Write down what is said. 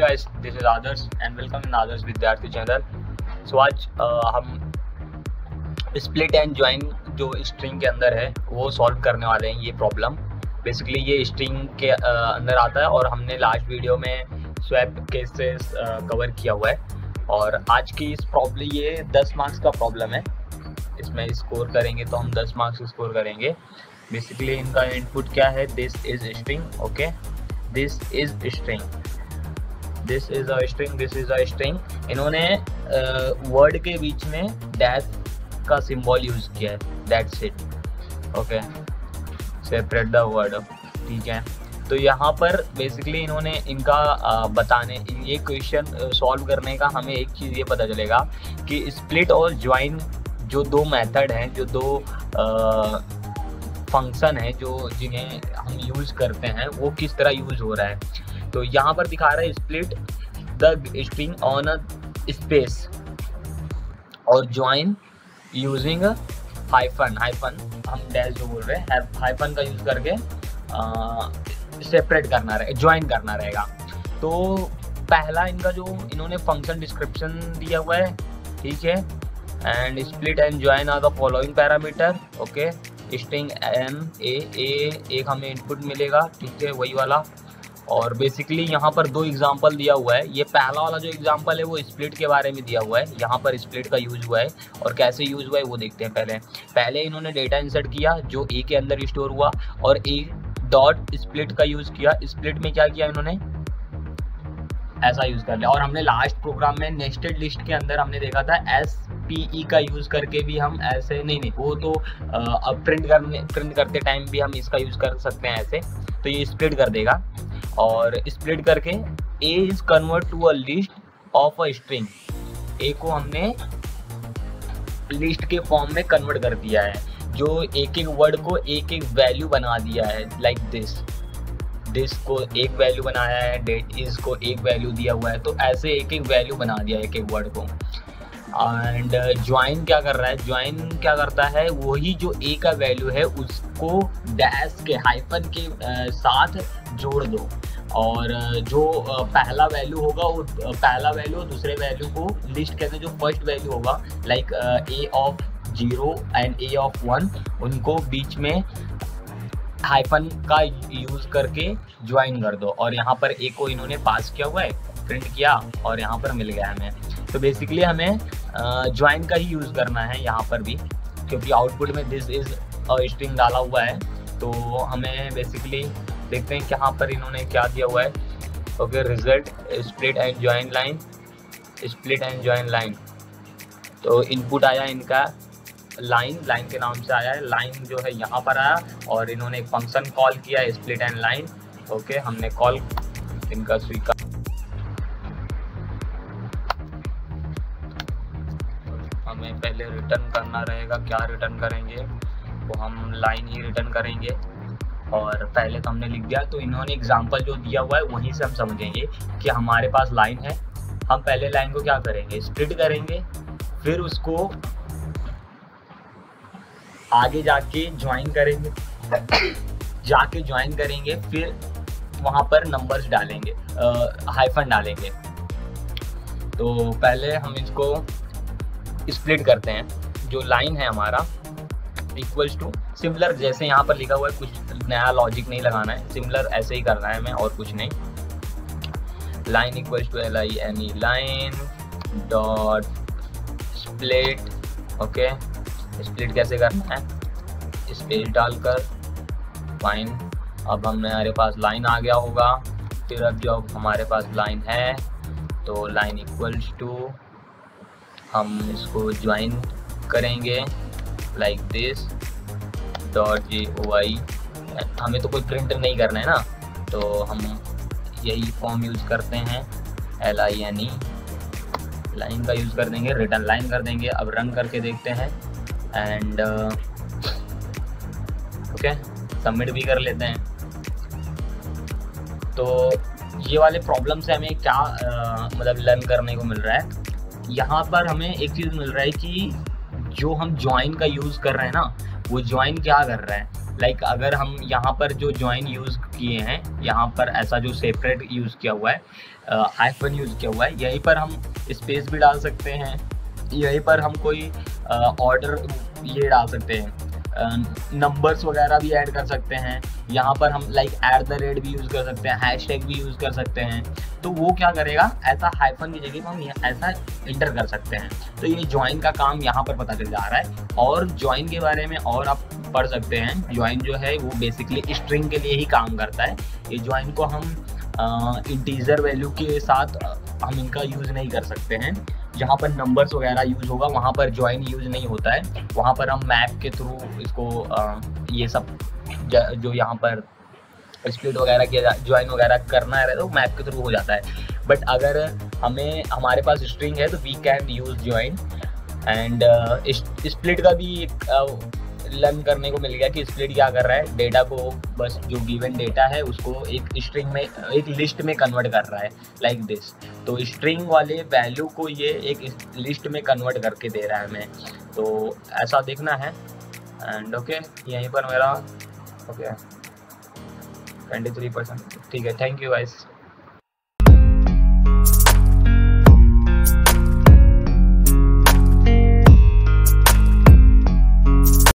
Guys, this is Adarsh and welcome in Adarsh Vidyarthi channel. So आज हम split and join जो string के अंदर है वो सॉल्व करने वाले हैं। ये प्रॉब्लम बेसिकली ये स्ट्रिंग के अंदर आता है और हमने लास्ट वीडियो में स्वैप केसेस कवर किया हुआ है। और आज की इस प्रॉब्लम ये 10 मार्क्स का प्रॉब्लम है। इसमें स्कोर करेंगे तो हम 10 मार्क्स स्कोर करेंगे। बेसिकली इनका इनपुट क्या है, this is string, okay, this is string, this is a string, this is a string. इन्होंने वर्ड के बीच में डैश का सिंबल यूज किया है, that's it, okay, separate the word, ठीक है। तो यहाँ पर बेसिकली इन्होंने इनका बताने ये क्वेश्चन सॉल्व करने का हमें एक चीज़ ये पता चलेगा कि स्प्लिट और ज्वाइन जो दो मेथड हैं, जो दो फंक्शन है जो जिन्हें हम यूज़ करते हैं, वो किस तरह यूज़ हो रहा है। तो यहाँ पर दिखा रहा है split the string on a space और ज्वाइन यूजिंग हाइफन, हम डैश जो बोल रहे हैं हाइफन का यूज़ करके सेपरेट करना रहे, ज्वाइन करना रहेगा। तो पहला इनका जो इन्होंने फंक्शन डिस्क्रिप्शन दिया हुआ है, ठीक है, and split and join are the following parameter, okay, string M A एक हमें इनपुट मिलेगा, ठीक है, वही वाला। और बेसिकली यहाँ पर दो एग्जांपल दिया हुआ है। ये पहला वाला जो एग्जांपल है वो स्प्लिट के बारे में दिया हुआ है, यहाँ पर स्प्लिट का यूज़ हुआ है और कैसे यूज़ हुआ है वो देखते हैं। पहले इन्होंने डेटा इंसर्ट किया जो ए के अंदर स्टोर हुआ और ए डॉट स्प्लिट का यूज़ किया। स्प्लिट में क्या किया इन्होंने, ऐसा यूज़ कर लिया। और हमने लास्ट प्रोग्राम में नेस्टेड लिस्ट के अंदर हमने देखा था SPE का यूज़ करके भी हम ऐसे नहीं वो तो अब प्रिंट करते टाइम भी हम इसका यूज़ कर सकते हैं ऐसे। तो ये स्प्लिट कर देगा और स्प्लिट करके A is convert to a list of a string. A को हमने लिस्ट के फॉर्म में कन्वर्ट कर दिया है, जो एक एक वर्ड को एक एक वैल्यू बना दिया है, लाइक दिस को एक वैल्यू बनाया है, डेट इज को एक वैल्यू दिया हुआ है। तो ऐसे एक एक वैल्यू बना दिया एक एक वर्ड को। एंड ज्वाइन क्या कर रहा है, ज्वाइन क्या करता है, वही जो ए का वैल्यू है उसको डैश के हाइफन के साथ जोड़ दो। और जो पहला वैल्यू होगा वो पहला वैल्यू और दूसरे वैल्यू को लिस्ट कहते हैं। जो फर्स्ट वैल्यू होगा like a of 0 and A of 1, उनको बीच में हाइफन का यूज़ करके ज्वाइन कर दो। और यहाँ पर ए को इन्होंने पास किया हुआ है, प्रिंट किया और यहाँ पर मिल गया हमें। तो बेसिकली हमें ज्वाइन का ही यूज़ करना है यहाँ पर भी, क्योंकि आउटपुट में दिस इज अ स्ट्रिंग डाला हुआ है। तो हमें बेसिकली देखते हैं कि यहाँ पर इन्होंने क्या दिया हुआ है, okay, result split and join line, split and join line. तो इनपुट आया इनका लाइन के नाम से आया है, लाइन जो है यहाँ पर आया और इन्होंने एक फंक्शन कॉल किया स्प्लिट एंड लाइन, ओके, हमने कॉल इनका स्वीकार। हमें पहले रिटर्न करना रहेगा, क्या रिटर्न करेंगे, तो हम लाइन ही रिटर्न करेंगे। और पहले तो हमने लिख दिया, तो इन्होंने एग्जांपल जो दिया हुआ है वहीं से हम समझेंगे कि हमारे पास लाइन है। हम पहले लाइन को क्या करेंगे, स्प्लिट करेंगे, फिर उसको आगे जाके ज्वाइन करेंगे, फिर वहाँ पर नंबर्स डालेंगे, हाइफन डालेंगे। तो पहले हम इसको स्प्लिट करते हैं। जो लाइन है हमारा इक्वल्स टू सिमिलर, जैसे यहाँ पर लिखा हुआ है, कुछ नया लॉजिक नहीं लगाना है, सिमिलर ऐसे ही करना है हमें और कुछ नहीं। Line equals to LINE, line dot split, okay. Split कैसे करना है, स्पेस डालकर, फाइन। अब हमारे पास लाइन आ गया होगा। फिर अब जो हमारे पास लाइन है तो लाइन इक्वल्स टू हम इसको ज्वाइन करेंगे लाइक दिस डॉट GOI। हमें तो कोई प्रिंट नहीं करना है ना, तो हम यही फॉर्म यूज़ करते हैं, LINE, लाइन का यूज़ कर देंगे, रिटर्न लाइन कर देंगे। अब रन करके देखते हैं एंड ओके, सबमिट भी कर लेते हैं। तो ये वाले प्रॉब्लम से हमें क्या मतलब लर्न करने को मिल रहा है, यहाँ पर हमें एक चीज़ मिल रहा है कि जो हम ज्वाइन का यूज़ कर रहे हैं ना, वो ज्वाइन क्या कर रहा है, लाइक अगर हम यहाँ पर जो ज्वाइन यूज़ किए हैं, यहाँ पर ऐसा जो सेपरेट यूज़ किया हुआ है, हाइफन यूज़ किया हुआ है, यहीं पर हम स्पेस भी डाल सकते हैं, यहीं पर हम कोई ऑर्डर ये डाल सकते हैं, नंबर्स वगैरह भी ऐड कर सकते हैं। यहाँ पर हम लाइक @ भी यूज़ कर सकते हैं, हैशटैग भी यूज़ कर सकते हैं। तो वो क्या करेगा, ऐसा हाइफन की जगह हम ऐसा इंटर कर सकते हैं। तो ये ज्वाइन का काम यहाँ पर पता चल जा रहा है। और ज्वाइन के बारे में और आप पढ़ सकते हैं। ज्वाइन जो है वो बेसिकली स्ट्रिंग के लिए ही काम करता है। ये ज्वाइन को हम इंटीजर वैल्यू के साथ हम इनका यूज़ नहीं कर सकते हैं। जहाँ पर नंबर्स वगैरह यूज़ होगा वहाँ पर ज्वाइन यूज़ नहीं होता है। वहाँ पर हम मैप के थ्रू इसको ये सब जो यहाँ पर स्प्लिट वगैरह किया ज्वाइन वगैरह करना है तो मैप के थ्रू हो जाता है। बट अगर हमारे पास स्ट्रिंग है तो we can use join. And split का भी एक लर्न करने को मिल गया कि स्प्लिट क्या कर रहा है, डेटा को बस जो गिवन डेटा है उसको एक स्ट्रिंग में, एक लिस्ट में कन्वर्ट कर रहा है, लाइक दिस। तो स्ट्रिंग वाले वैल्यू को ये एक लिस्ट में कन्वर्ट करके दे रहा है हमें। तो ऐसा देखना है। एंड ओके, यहीं पर मेरा ओके 23%। ठीक है, थैंक यू गाइस।